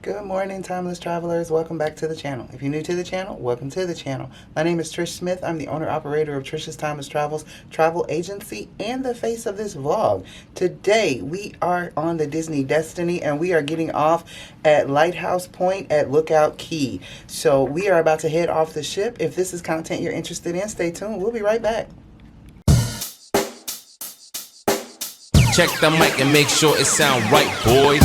Good morning, timeless travelers. Welcome back to the channel. If you're new to the channel, welcome to the channel. My name is Trish Smith. I'm the owner operator of Trish's Timeless Travels travel agency and the face of this vlog. Today we are on the Disney Destiny and we are getting off at Lighthouse Point at Lookout Cay. So we are about to head off the ship. If this is content you're interested in, stay tuned. We'll be right back. Check the mic and make sure it sound right, boys.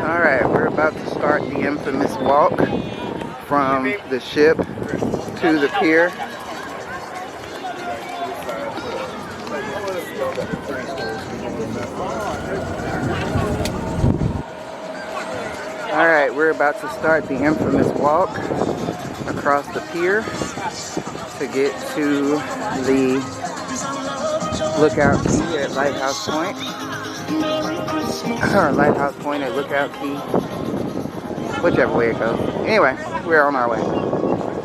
Alright, we're about to start the infamous walk from the ship to the pier. Alright, we're about to start the infamous walk across the pier to get to the Lookout Cay at Lighthouse Point. Or Lighthouse Point at Lookout Cay. Whichever way it goes. Anyway, we're on our way.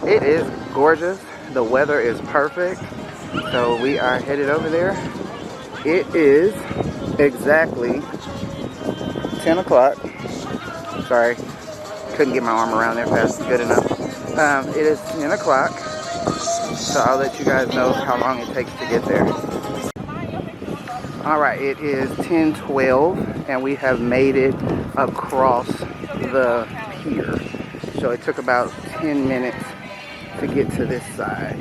It is gorgeous. The weather is perfect. So we are headed over there. It is exactly 10 o'clock. Sorry, couldn't get my arm around there fast good enough. It is 10 o'clock. So I'll let you guys know how long it takes to get there. Alright, it is 10:12 and we have made it across the pier. So it took about 10 minutes to get to this side.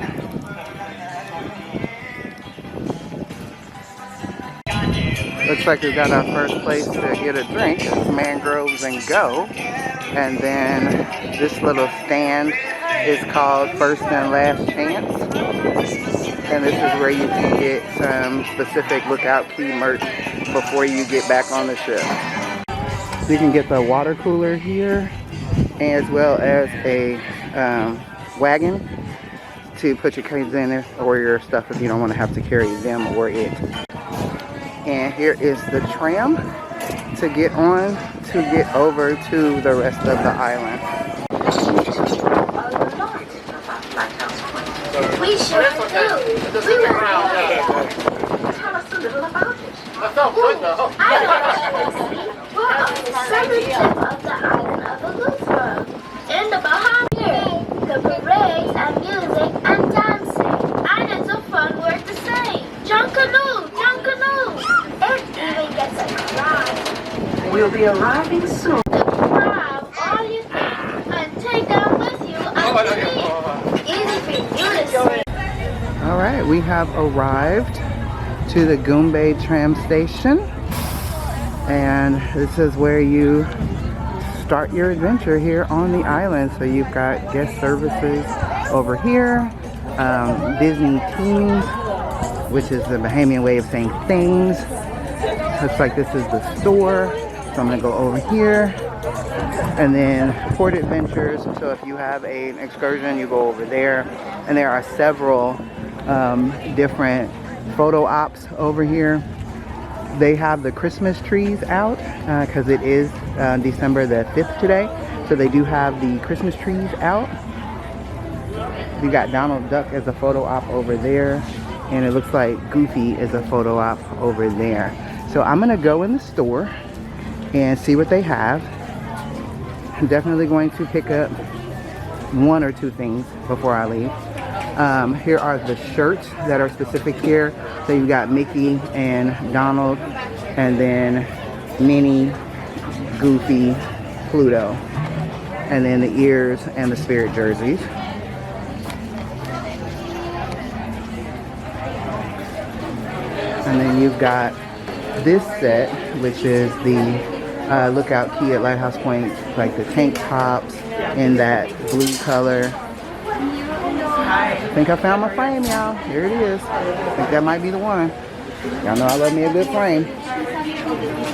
Looks like we've got our first place to get a drink. It's Mangroves and Go. And then this little stand is called First and Last Chance. And this is where you can get some specific Lookout Cay merch before you get back on the ship. You can get the water cooler here, as well as a wagon to put your kids in there or your stuff if you don't want to have to carry them or it. And here is the tram to get on to get over to the rest of the island. We sure do. We were there. Tell us a little about it. That felt good though. I we're on the southern tip of the island of Eleuthera, in the Bahamas. The parades and music and dancing. Islands of fun were the same. Junkanoo, Junkanoo. It even gets a cry. We'll be arriving soon. The crowd, all you think, and take them with you underneath. Easy for you to say. Alright, we have arrived to the Goombay tram station. And this is where you start your adventure here on the island. So you've got guest services over here, Disney Teens, which is the Bahamian way of saying things. Looks like this is the store. So I'm gonna go over here. And then Port Adventures. So if you have an excursion, you go over there. And there are several different photo ops over here. They have the Christmas trees out because it is December the 5th today. So they do have the Christmas trees out. You got Donald Duck as a photo op over there. And it looks like Goofy is a photo op over there. So I'm going to go in the store and see what they have. I'm definitely going to pick up one or two things before I leave. Here are the shirts that are specific here. So you've got Mickey and Donald, and then Minnie, Goofy, Pluto, and then the ears and the spirit jerseys. And then you've got this set, which is the Lookout Cay at Lighthouse Point, like the tank tops in that blue color. I think I found my frame, y'all. Here it is. I think that might be the one. Y'all know I love me a good frame.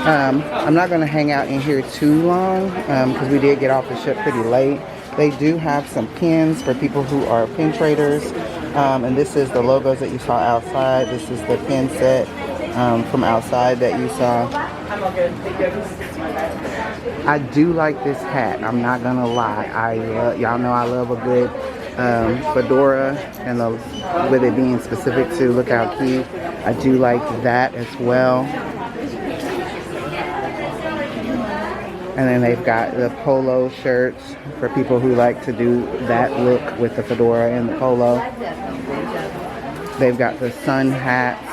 I'm not going to hang out in here too long because we did get off the ship pretty late. They do have some pins for people who are pin traders. And this is the logos that you saw outside. This is the pin set from outside that you saw. I do like this hat. I'm not gonna lie. Y'all know I love a good fedora, and with it being specific to Lookout Cay, I do like that as well. And then they've got the polo shirts for people who like to do that look with the fedora and the polo. They've got the sun hats.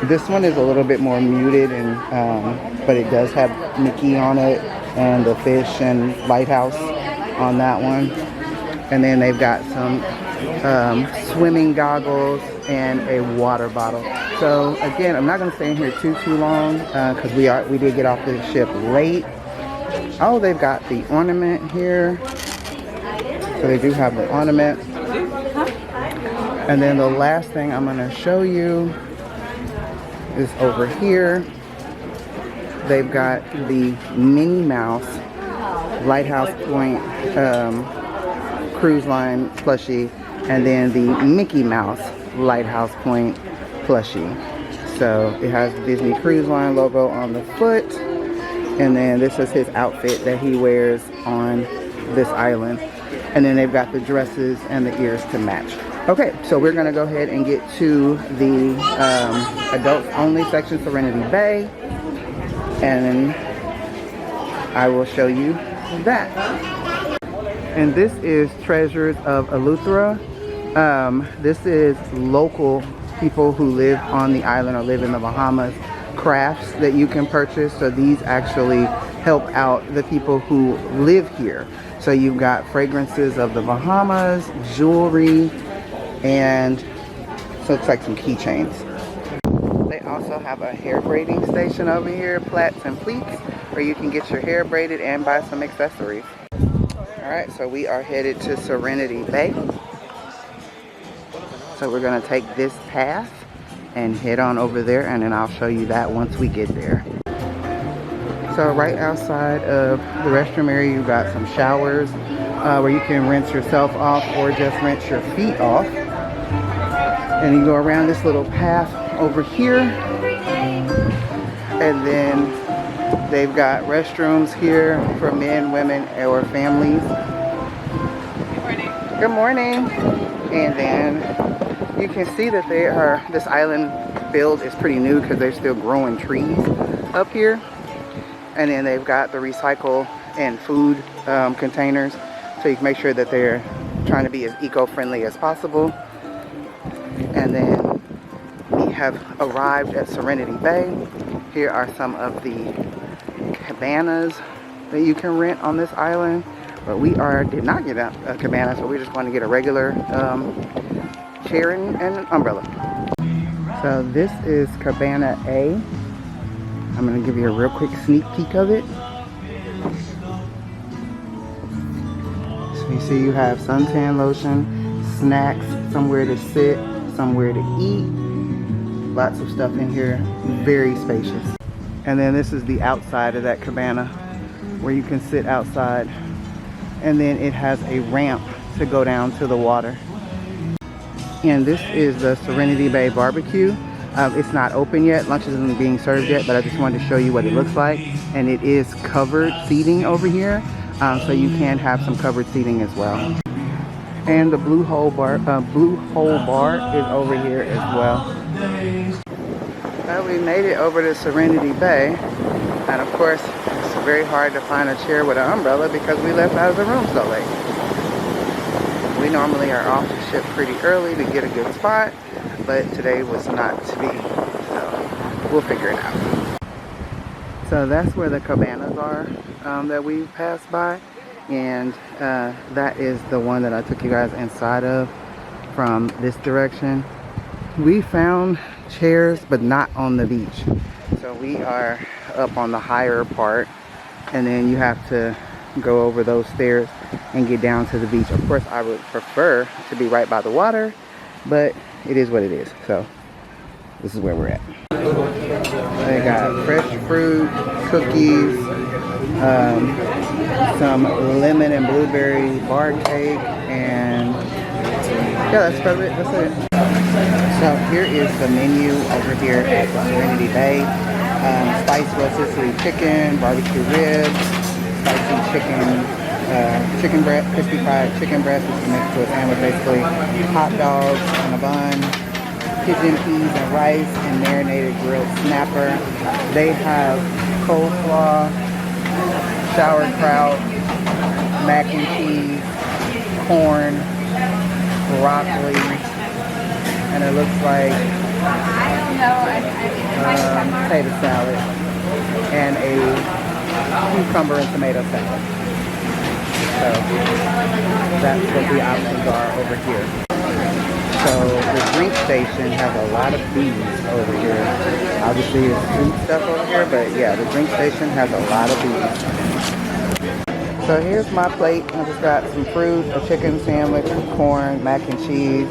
This one is a little bit more muted, and but it does have Mickey on it and the fish and lighthouse on that one. And then they've got some swimming goggles and a water bottle. So again, I'm not going to stay in here too long because we did get off the ship late. Oh, they've got the ornament here. So they do have the ornament. And then the last thing I'm going to show you is over here. They've got the Minnie Mouse Lighthouse Point cruise line plushie, and then the Mickey Mouse Lighthouse Point plushie. So it has the Disney Cruise Line logo on the foot, and then this is his outfit that he wears on this island. And then they've got the dresses and the ears to match. Okay, so we're gonna go ahead and get to the adults only section, Serenity Bay, and I will show you that. And this is Treasures of Eleuthera. This is local people who live on the island or live in the Bahamas, crafts that you can purchase. So these actually help out the people who live here. So you've got fragrances of the Bahamas, jewelry, and so it's like some keychains. They also have a hair braiding station over here, plaits and pleats, where you can get your hair braided and buy some accessories. Alright, so we are headed to Serenity Bay. So we're going to take this path and head on over there, and then I'll show you that once we get there. So right outside of the restroom area, you've got some showers where you can rinse yourself off or just rinse your feet off. And you go around this little path over here, and then they've got restrooms here for men, women, or families. Good morning. And then you can see that this island build is pretty new because they're still growing trees up here. And then they've got the recycle and food containers, so you can make sure that they're trying to be as eco-friendly as possible. And then we have arrived at Serenity Bay. Here are some of the cabanas that you can rent on this island. But we did not get a cabana, so we're just going to get a regular chair and an umbrella. So this is Cabana A. I'm going to give you a real quick sneak peek of it. So you see you have suntan lotion, snacks, somewhere to sit, somewhere to eat. Lots of stuff in here, very spacious. And then this is the outside of that cabana where you can sit outside. And then it has a ramp to go down to the water. And this is the Serenity Bay barbecue. It's not open yet, lunch isn't being served yet, but I just wanted to show you what it looks like. And it is covered seating over here, so you can have some covered seating as well. And the Blue Hole Bar is over here as well. Well, we made it over to Serenity Bay, and of course it's very hard to find a chair with an umbrella because we left out of the room so late. We normally are off the ship pretty early to get a good spot, but today was not to be, so we'll figure it out. So that's where the cabanas are that we passed by, and that is the one that I took you guys inside of from this direction. We found chairs, but not on the beach. So we are up on the higher part, and then you have to go over those stairs and get down to the beach. Of course, I would prefer to be right by the water, but it is what it is. So this is where we're at. They got fresh fruit, cookies, some lemon and blueberry bar cake, and Yeah, that's probably it. That's it. So here is the menu over here at the Serenity Bay. Spice rotisserie chicken, barbecue ribs, spicy chicken, chicken breast, crispy fried chicken breast, which is mixed with sandwich basically, hot dogs on a bun, pigeon peas and rice, and marinated grilled snapper. They have coleslaw, sauerkraut, mac and cheese, corn, broccoli, and it looks like potato salad and a cucumber and tomato salad. So that's what the options are over here. So the drink station has a lot of bees over here. Obviously it's food stuff over here, but yeah, the drink station has a lot of bees. So here's my plate. I just got some fruit, a chicken sandwich, corn, mac and cheese,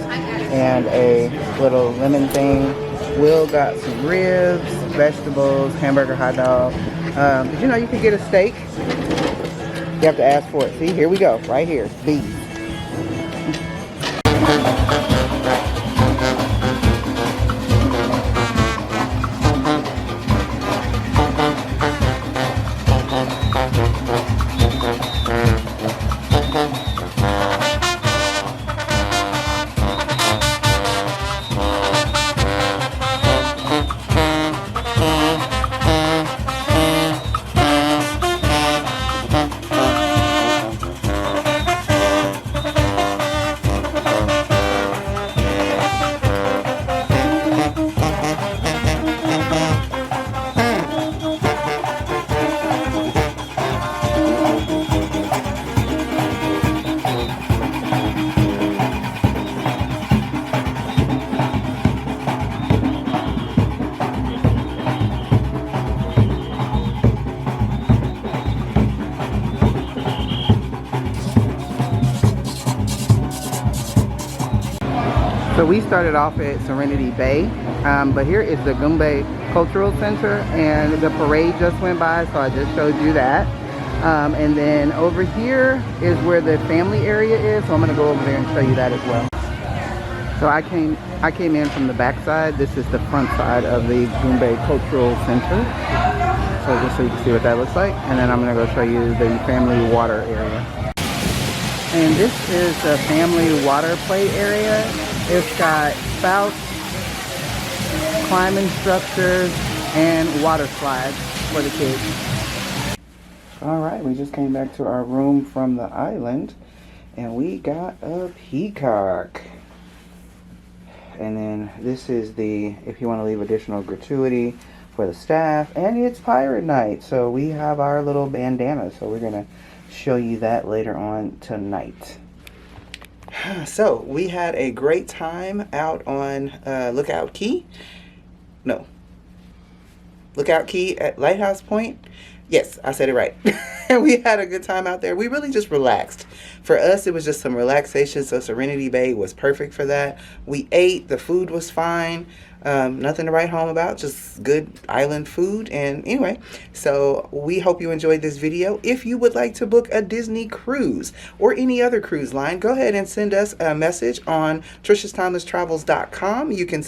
and a little lemon thing. Will got some ribs, vegetables, hamburger, hot dog. Did you know you could get a steak? You have to ask for it. See, here we go. Right here. Bees. So we started off at Serenity Bay, but here is the Goombay Cultural Center, and the parade just went by, so I just showed you that. And then over here is where the family area is, so I'm going to go over there and show you that as well. So I came in from the back side. This is the front side of the Goombay Cultural Center. So just so you can see what that looks like. And then I'm going to go show you the family water area. And this is the family water play area. It's got spouts, climbing structures, and water slides for the kids. Alright, we just came back to our room from the island, and we got a peacock. And then this is the, if you want to leave additional gratuity for the staff, and it's pirate night, so we have our little bandana, so we're going to show you that later on tonight. So we had a great time out on Lookout Cay. No, Lookout Cay at Lighthouse Point. Yes, I said it right. We had a good time out there. We really just relaxed. For us, it was just some relaxation, so Serenity Bay was perfect for that. We ate, the food was fine. Nothing to write home about, just good island food. And anyway, so we hope you enjoyed this video. If you would like to book a Disney cruise or any other cruise line, go ahead and send us a message on trishstimelesstravels.com. You can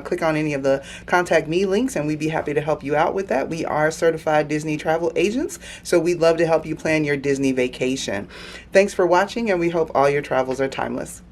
click on any of the contact me links, and we'd be happy to help you out with that. We are certified Disney travel agents, so we'd love to help you plan your Disney vacation. Thanks for watching, and we hope all your travels are timeless.